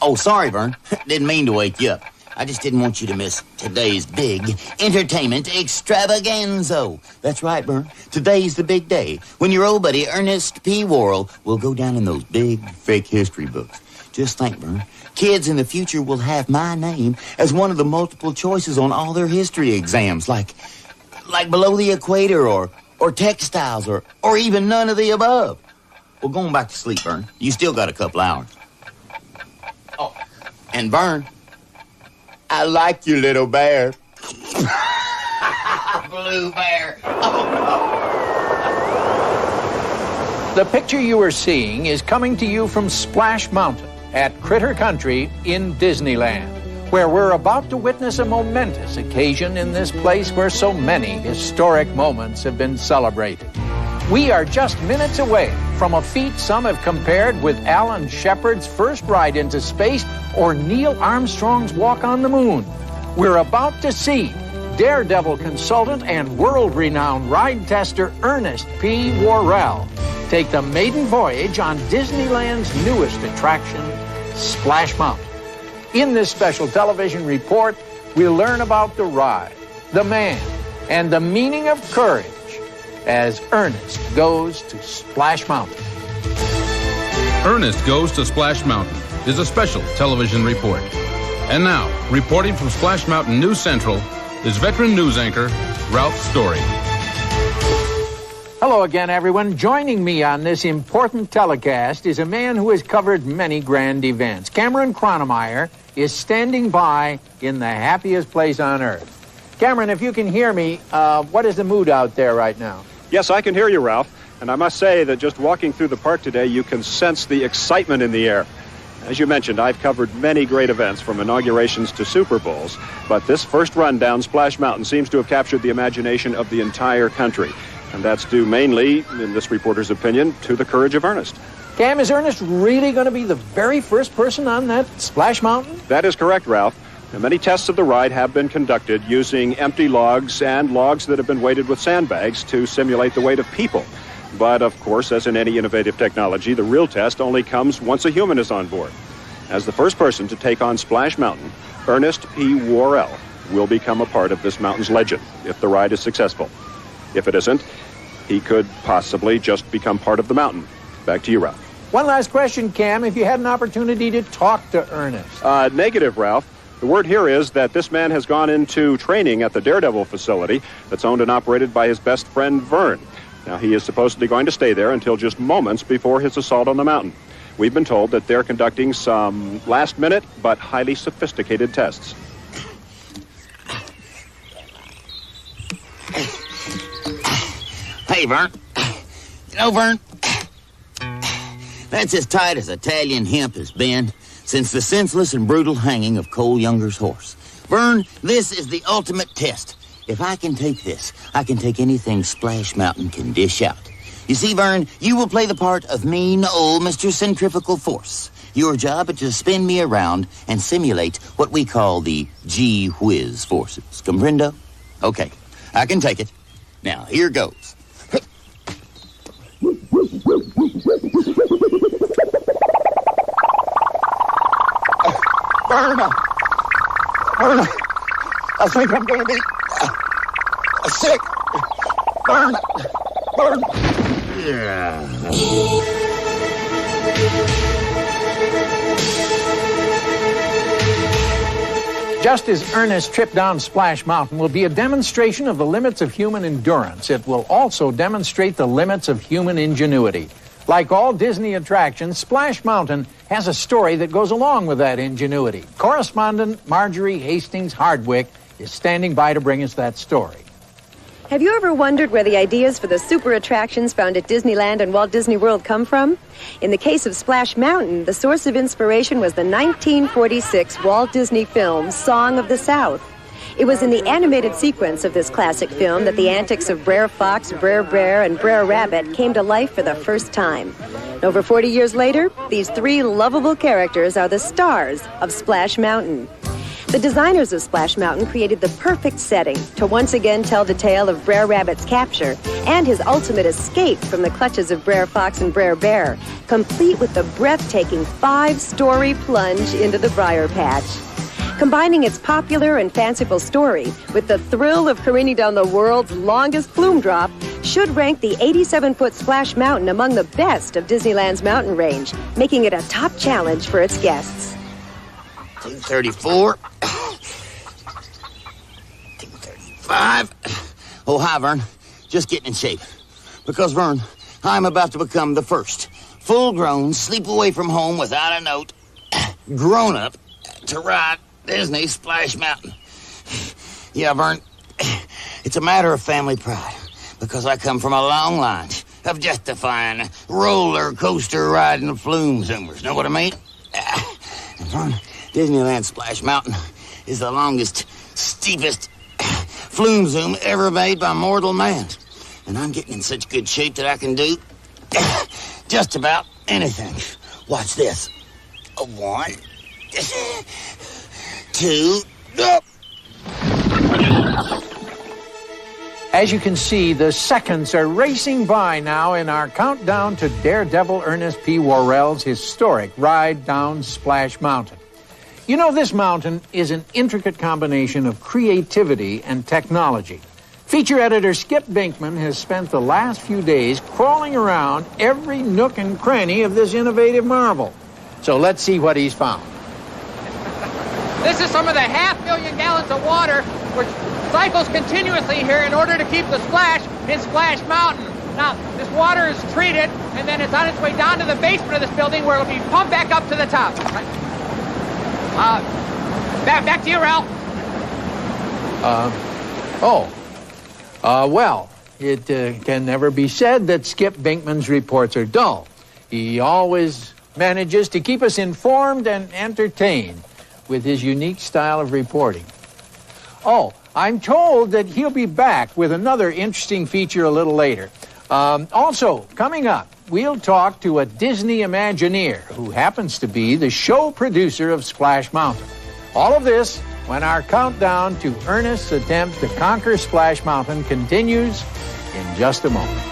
Oh, sorry, Vern. Didn't mean to wake you up. I just didn't want you to miss today's big entertainment extravaganza. That's right, Vern. Today's the big day when your old buddy Ernest P. Worrell will go down in those big fake history books. Just think, Vern. Kids in the future will have my name as one of the multiple choices on all their history exams, like below the equator or textiles or even none of the above. Well, going back to sleep, Vern. You still got a couple hours. Oh, and Vern, I like you, little bear. Blue bear. Oh, no. The picture you are seeing is coming to you from Splash Mountain at Critter Country in Disneyland, where we're about to witness a momentous occasion in this place where so many historic moments have been celebrated. We are just minutes away from a feat some have compared with Alan Shepard's first ride into space or Neil Armstrong's walk on the moon. We're about to see Daredevil consultant and world-renowned ride tester Ernest P. Worrell take the maiden voyage on Disneyland's newest attraction, Splash Mountain. In this special television report, we'll learn about the ride, the man, and the meaning of courage as Ernest goes to Splash Mountain. Ernest Goes to Splash Mountain is a special television report. And now, reporting from Splash Mountain News Central is veteran news anchor Ralph Story. Hello again, everyone. Joining me on this important telecast is a man who has covered many grand events. Cameron Cronemeyer is standing by in the happiest place on earth. Cameron, if you can hear me, what is the mood out there right now? Yes, I can hear you, Ralph. And I must say that just walking through the park today, you can sense the excitement in the air. As you mentioned, I've covered many great events from inaugurations to Super Bowls, but this first run down Splash Mountain seems to have captured the imagination of the entire country. And that's due mainly, in this reporter's opinion, to the courage of Ernest. Cam, is Ernest really going to be the very first person on that Splash Mountain? That is correct, Ralph. Now, many tests of the ride have been conducted using empty logs and logs that have been weighted with sandbags to simulate the weight of people. But, of course, as in any innovative technology, the real test only comes once a human is on board. As the first person to take on Splash Mountain, Ernest P. Worrell will become a part of this mountain's legend if the ride is successful. If it isn't, he could possibly just become part of the mountain. Back to you, Ralph. One last question, Cam. If you had an opportunity to talk to Ernest. Negative, Ralph. The word here is that this man has gone into training at the Daredevil facility that's owned and operated by his best friend, Vern. Now, he is supposedly going to stay there until just moments before his assault on the mountain. We've been told that they're conducting some last-minute but highly sophisticated tests. Hey, Vern. You know, Vern, that's as tight as Italian hemp has been since the senseless and brutal hanging of Cole Younger's horse. Vern, this is the ultimate test. If I can take this, I can take anything Splash Mountain can dish out. You see, Vern, you will play the part of mean old Mr. Centrifugal Force. Your job is to spin me around and simulate what we call the gee-whiz forces. Comprendo? Okay, I can take it. Now, here goes. Verna! I think I'm going to be sick. Verna! Yeah. Just as Ernest's trip down Splash Mountain will be a demonstration of the limits of human endurance, it will also demonstrate the limits of human ingenuity. Like all Disney attractions, Splash Mountain has a story that goes along with that ingenuity. Correspondent Marjorie Hastings Hardwick is standing by to bring us that story. Have you ever wondered where the ideas for the super attractions found at Disneyland and Walt Disney World come from? In the case of Splash Mountain, the source of inspiration was the 1946 Walt Disney film Song of the South. It was in the animated sequence of this classic film that the antics of Brer Fox, Brer Bear, and Brer Rabbit came to life for the first time. Over 40 years later, these three lovable characters are the stars of Splash Mountain. The designers of Splash Mountain created the perfect setting to once again tell the tale of Brer Rabbit's capture and his ultimate escape from the clutches of Brer Fox and Brer Bear, complete with the breathtaking 5-story plunge into the briar patch. Combining its popular and fanciful story with the thrill of careening down the world's longest flume drop should rank the 87-foot Splash Mountain among the best of Disneyland's mountain range, making it a top challenge for its guests. 234. 235. Oh, hi, Vern. Just getting in shape. Because, Vern, I'm about to become the first full-grown, sleep-away from home without a note, grown-up to ride Disney Splash Mountain. Yeah, Vern, it's a matter of family pride, because I come from a long line of justifying roller coaster riding flume zoomers. Know what I mean? And Vern, Disneyland Splash Mountain is the longest, steepest flume zoom ever made by mortal man. And I'm getting in such good shape that I can do just about anything. Watch this. 1, 2, go! As you can see, the seconds are racing by now in our countdown to Daredevil Ernest P. Worrell's historic ride down Splash Mountain. You know, this mountain is an intricate combination of creativity and technology. Feature editor Skip Binkman has spent the last few days crawling around every nook and cranny of this innovative marvel. So let's see what he's found. This is some of the 500,000 gallons of water which cycles continuously here in order to keep the splash in Splash Mountain. Now, this water is treated, and then it's on its way down to the basement of this building where it'll be pumped back up to the top. Back to you, Ralph. Well, it can never be said that Skip Binkman's reports are dull. He always manages to keep us informed and entertained with his unique style of reporting. Oh, I'm told that he'll be back with another interesting feature a little later. Also, coming up, we'll talk to a Disney Imagineer who happens to be the show producer of Splash Mountain. All of this when our countdown to Ernest's attempt to conquer Splash Mountain continues in just a moment.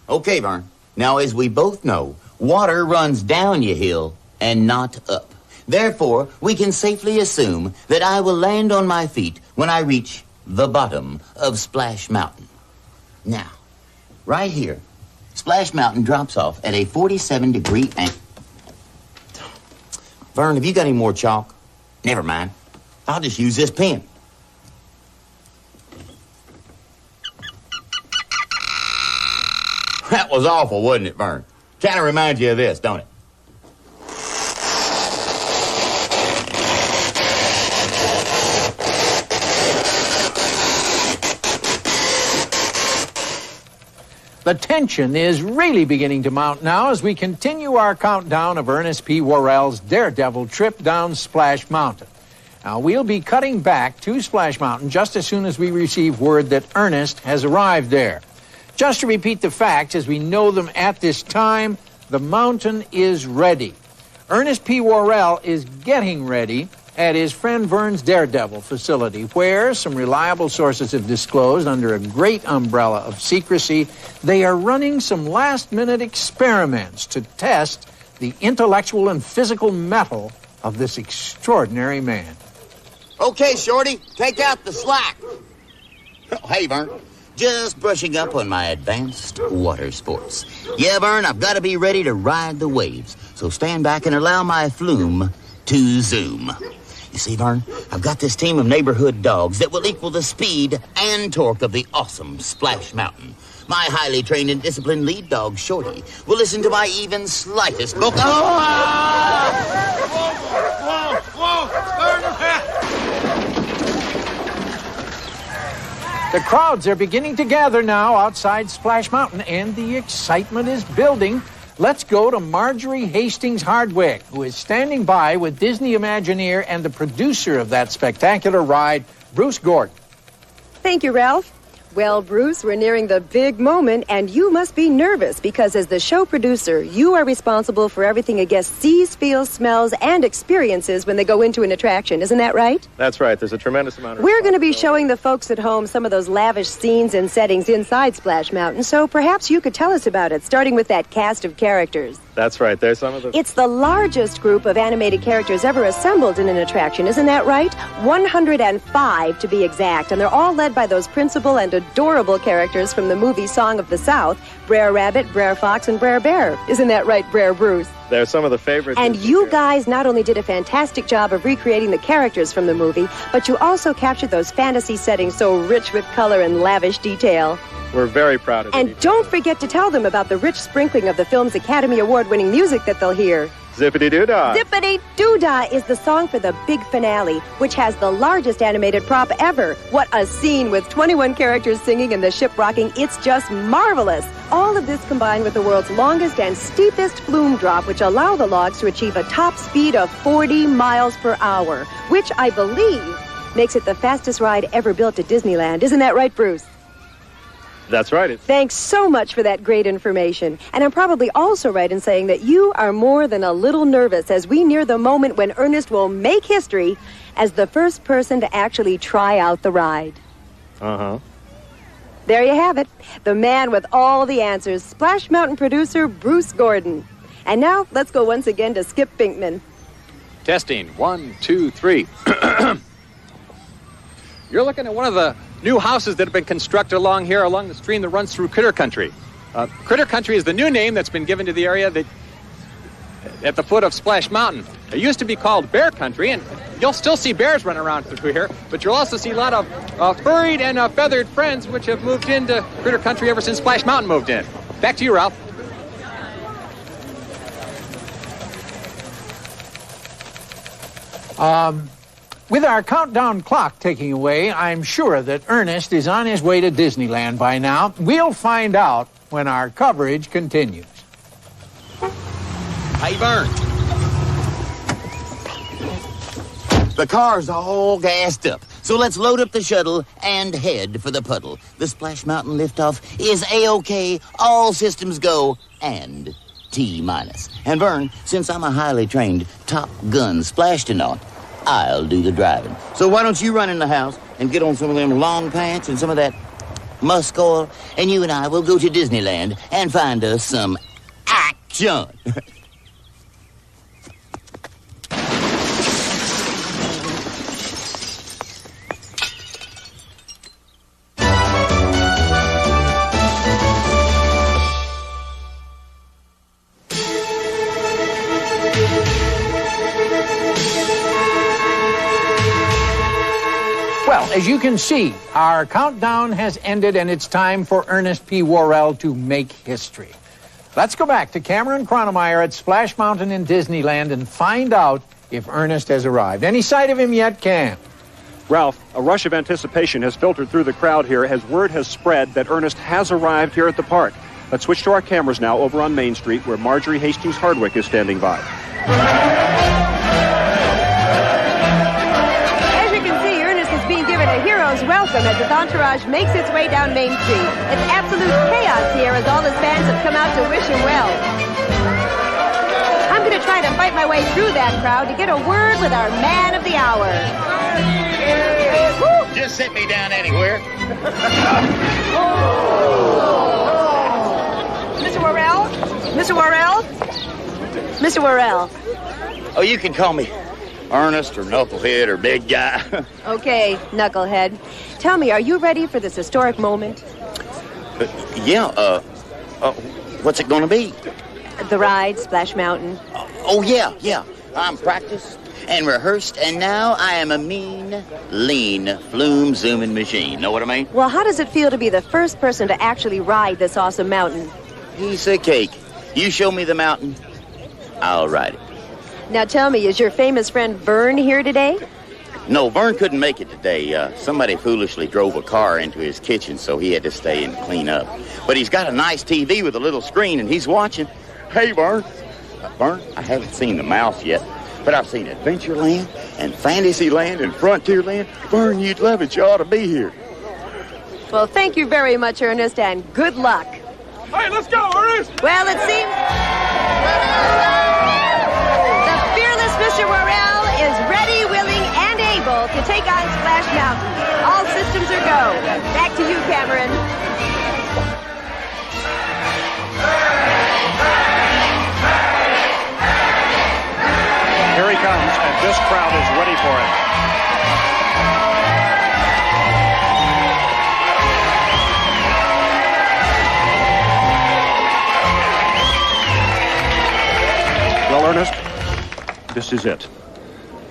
Okay, Vern. Now, as we both know, water runs down your hill and not up. Therefore, we can safely assume that I will land on my feet when I reach the bottom of Splash Mountain. Now, right here, Splash Mountain drops off at a 47-degree angle. Vern, have you got any more chalk? Never mind. I'll just use this pen. That was awful, wasn't it, Vern? Kind of reminds you of this, don't it? The tension is really beginning to mount now as we continue our countdown of Ernest P. Worrell's Daredevil trip down Splash Mountain. Now, we'll be cutting back to Splash Mountain just as soon as we receive word that Ernest has arrived there. Just to repeat the facts as we know them at this time, the mountain is ready. Ernest P. Worrell is getting ready at his friend Vern's Daredevil facility, where some reliable sources have disclosed, under a great umbrella of secrecy, they are running some last-minute experiments to test the intellectual and physical mettle of this extraordinary man. Okay, Shorty, take out the slack. Oh, hey, Vern. Just brushing up on my advanced water sports. Yeah, Vern, I've got to be ready to ride the waves, so stand back and allow my flume to zoom. You see, Vern, I've got this team of neighborhood dogs that will equal the speed and torque of the awesome Splash Mountain. My highly trained and disciplined lead dog, Shorty, will listen to my even slightest vocal... The crowds are beginning to gather now outside Splash Mountain, and the excitement is building. Let's go to Marjorie Hastings Hardwick, who is standing by with Disney Imagineer and the producer of that spectacular ride, Bruce Gordon. Thank you, Ralph. Well, Bruce, we're nearing the big moment, and you must be nervous because as the show producer, you are responsible for everything a guest sees, feels, smells, and experiences when they go into an attraction. Isn't that right? That's right. There's a tremendous amount of... We're going to be showing the folks at home some of those lavish scenes and settings inside Splash Mountain, so perhaps you could tell us about it, starting with that cast of characters. That's right. There's some of the... It's the largest group of animated characters ever assembled in an attraction, isn't that right? 105 to be exact, and they're all led by those principal and adorable characters from the movie Song of the South, Brer Rabbit, Brer Fox, and Brer Bear. Isn't that right, Brer Bruce? They're some of the favorites. And you guys not only did a fantastic job of recreating the characters from the movie, but you also captured those fantasy settings so rich with color and lavish detail. We're very proud of it. And don't forget to tell them about the rich sprinkling of the film's Academy Award-winning music that they'll hear. Zippity-doo-dah. Zippity-doo-dah is the song for the big finale, which has the largest animated prop ever. What a scene with 21 characters singing and the ship rocking. It's just marvelous. All of this combined with the world's longest and steepest flume drop, which allow the logs to achieve a top speed of 40 miles per hour, which I believe makes it the fastest ride ever built at Disneyland. Isn't that right, Bruce? That's right. Thanks so much for that great information. And I'm probably also right in saying that you are more than a little nervous as we near the moment when Ernest will make history as the first person to actually try out the ride. Uh-huh. There you have it. The man with all the answers, Splash Mountain producer Bruce Gordon. And now, let's go once again to Skip Pinkman. Testing. 1, 2, 3. You're looking at one of the new houses that have been constructed along here, along the stream that runs through Critter Country. Critter Country is the new name that's been given to the area that at the foot of Splash Mountain. It used to be called Bear Country, and you'll still see bears running around through here, but you'll also see a lot of furried and feathered friends which have moved into Critter Country ever since Splash Mountain moved in. Back to you, Ralph. With our countdown clock ticking away, I'm sure that Ernest is on his way to Disneyland by now. We'll find out when our coverage continues. Hey, Vern. The car's all gassed up, so let's load up the shuttle and head for the puddle. The Splash Mountain liftoff is A-OK, all systems go, and T-minus. And Vern, since I'm a highly trained Top Gun splashtonaut, I'll do the driving. So why don't you run in the house and get on some of them long pants and some of that musk oil, and you and I will go to Disneyland and find us some action. Well, as you can see, our countdown has ended and it's time for Ernest P. Worrell to make history. Let's go back to Cameron Cronemeyer at Splash Mountain in Disneyland and find out if Ernest has arrived. Any sight of him yet, Cam? Ralph, a rush of anticipation has filtered through the crowd here as word has spread that Ernest has arrived here at the park. Let's switch to our cameras now over on Main Street where Marjorie Hastings Hardwick is standing by. A hero's welcome as his entourage makes its way down Main Street. It's absolute chaos here as all his fans have come out to wish him well. I'm going to try to fight my way through that crowd to get a word with our man of the hour. Woo! Just sit me down anywhere. Mr. Worrell? Mr. Worrell? Mr. Worrell. Oh, you can call me Ernest or Knucklehead or Big Guy. Okay, Knucklehead. Tell me, are you ready for this historic moment? What's it gonna be? The ride, Splash Mountain. Oh, yeah. I'm practiced and rehearsed, and now I am a mean, lean, flume-zooming machine. Know what I mean? Well, how does it feel to be the first person to actually ride this awesome mountain? Piece of cake. You show me the mountain, I'll ride it. Now tell me, is your famous friend Vern here today? No, Vern couldn't make it today. Somebody foolishly drove a car into his kitchen, so he had to stay and clean up. But he's got a nice TV with a little screen, and he's watching. Hey, Vern. Vern, I haven't seen the mouse yet, but I've seen Adventureland and Fantasyland and Frontierland. Vern, you'd love it. You ought to be here. Well, thank you very much, Ernest, and good luck. Hey, let's go, Ernest! Well, it seems the fearless Mr. Worrell is ready, willing, and able to take on Splash Mountain. All systems are go. Back to you, Cameron. Here he comes, and this crowd is ready for him. Well, Ernest, this is it.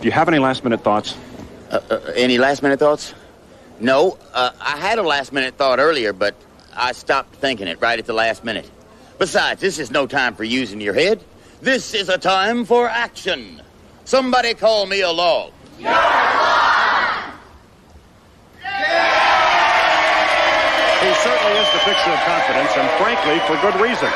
Do you have any last-minute thoughts? Any last-minute thoughts? No. I had a last-minute thought earlier, but I stopped thinking it right at the last minute. Besides, this is no time for using your head. This is a time for action. Somebody call me a log. He certainly is the picture of confidence, and frankly, for good reason.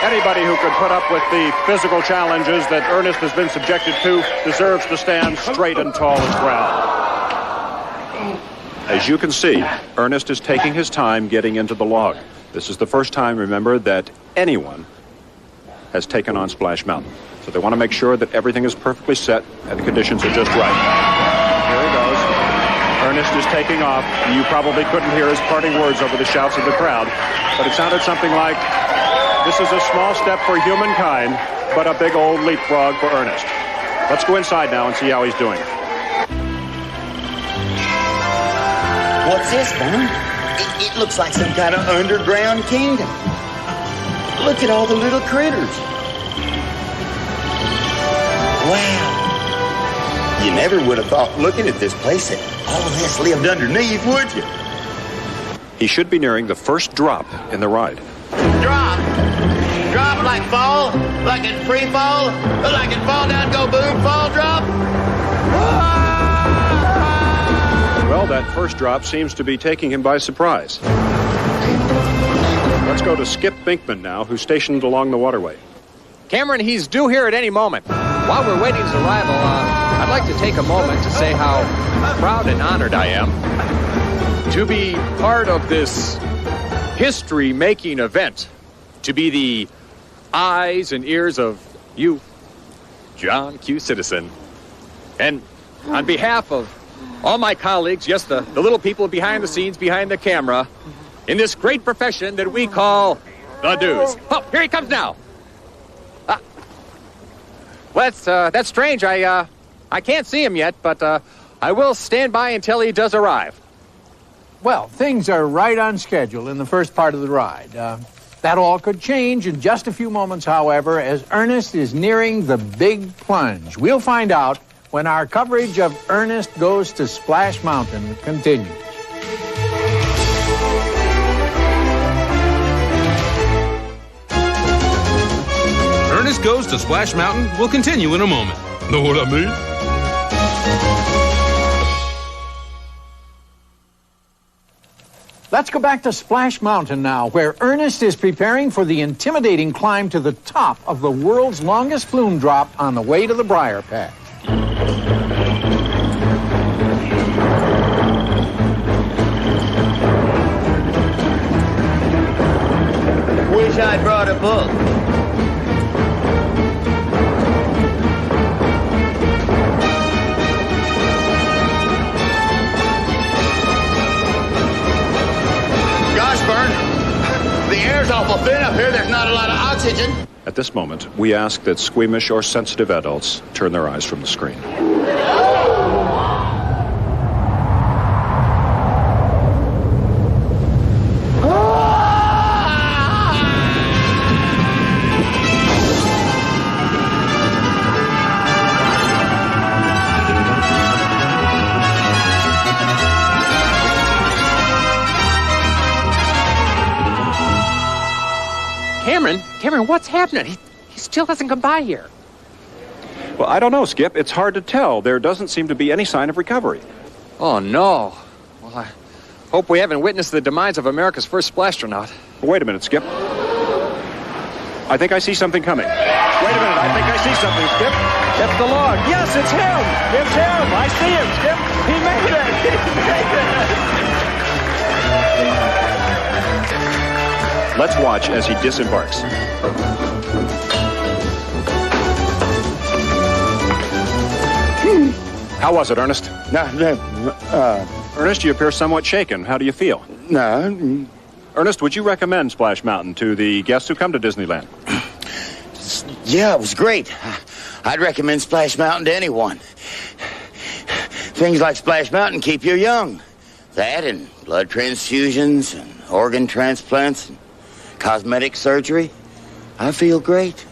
Anybody who could put up with the physical challenges that Ernest has been subjected to deserves to stand straight and tall as ground. As you can see, Ernest is taking his time getting into the log. This is the first time, remember, that anyone has taken on Splash Mountain. So they want to make sure that everything is perfectly set and the conditions are just right. Here he goes. Ernest is taking off. You probably couldn't hear his parting words over the shouts of the crowd, but it sounded something like, "This is a small step for humankind, but a big old leapfrog for Ernest." Let's go inside now and see how he's doing. What's this, Vern? It looks like some kind of underground kingdom. Look at all the little critters. Wow. You never would have thought, looking at this place, that all of this lived underneath, would you? He should be nearing the first drop in the ride. Drop. Drop like fall, like in free fall, like in fall down, go boom, fall drop. Well, that first drop seems to be taking him by surprise. Let's go to Skip Binkman now, who's stationed along the waterway. Cameron, he's due here at any moment. While we're waiting his arrival, I'd like to take a moment to say how proud and honored I am to be part of this history-making event, to be the eyes and ears of you, John Q. Citizen. And on behalf of all my colleagues, yes, the little people behind the scenes, behind the camera, in this great profession that we call the news. Oh, here he comes now. Well, that's strange. I can't see him yet, but I will stand by until he does arrive. Well, things are right on schedule in the first part of the ride. That all could change in just a few moments, however, as Ernest is nearing the big plunge. We'll find out when our coverage of Ernest Goes to Splash Mountain continues. Ernest Goes to Splash Mountain will continue in a moment. Know what I mean? Let's go back to Splash Mountain now, where Ernest is preparing for the intimidating climb to the top of the world's longest flume drop on the way to the Briar Patch. Wish I'd brought a book. Gosh, Vern, the air's awful thin up here. There's not a lot of oxygen. At this moment, we ask that squeamish or sensitive adults turn their eyes from the screen. Cameron, what's happening? He still hasn't come by here. Well, I don't know, Skip. It's hard to tell. There doesn't seem to be any sign of recovery. Oh, no. Well, I hope we haven't witnessed the demise of America's first splastronaut. Wait a minute, Skip. I think I see something coming. Wait a minute, I think I see something, Skip. It's the log. Yes, it's him. It's him. I see him, Skip. He made it. He made it. Let's watch as he disembarks. How was it, Ernest? Ernest, you appear somewhat shaken. How do you feel? No. Ernest, would you recommend Splash Mountain to the guests who come to Disneyland? Yeah, it was great. I'd recommend Splash Mountain to anyone. Things like Splash Mountain keep you young. That and blood transfusions and organ transplants and cosmetic surgery. I feel great.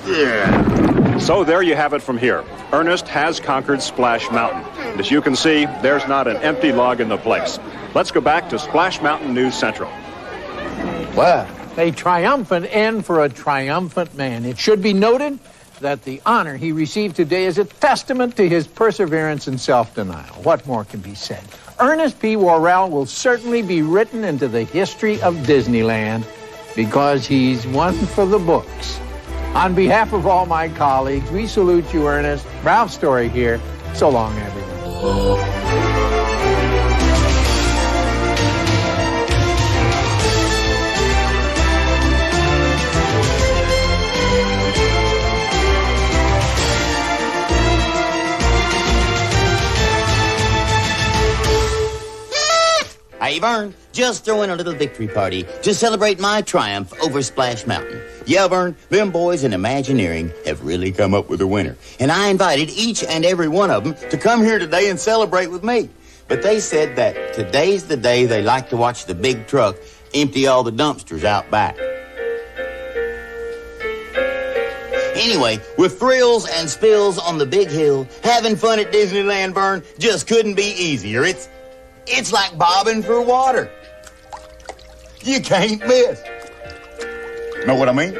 Yeah. So there you have it from here. Ernest has conquered Splash Mountain. And as you can see, there's not an empty log in the place. Let's go back to Splash Mountain News Central. Wow. A triumphant end for a triumphant man. It should be noted that the honor he received today is a testament to his perseverance and self-denial. What more can be said? Ernest P. Worrell will certainly be written into the history of Disneyland because he's one for the books. On behalf of all my colleagues, we salute you, Ernest. Ralph Story here. So long, everyone. Hey, Vern, just throwing a little victory party to celebrate my triumph over Splash Mountain. Yeah, Vern, them boys in Imagineering have really come up with a winner. And I invited each and every one of them to come here today and celebrate with me. But they said that today's the day they like to watch the big truck empty all the dumpsters out back. Anyway, with thrills and spills on the big hill, having fun at Disneyland, Vern, just couldn't be easier. It's like bobbing for water. You can't miss. Know what I mean?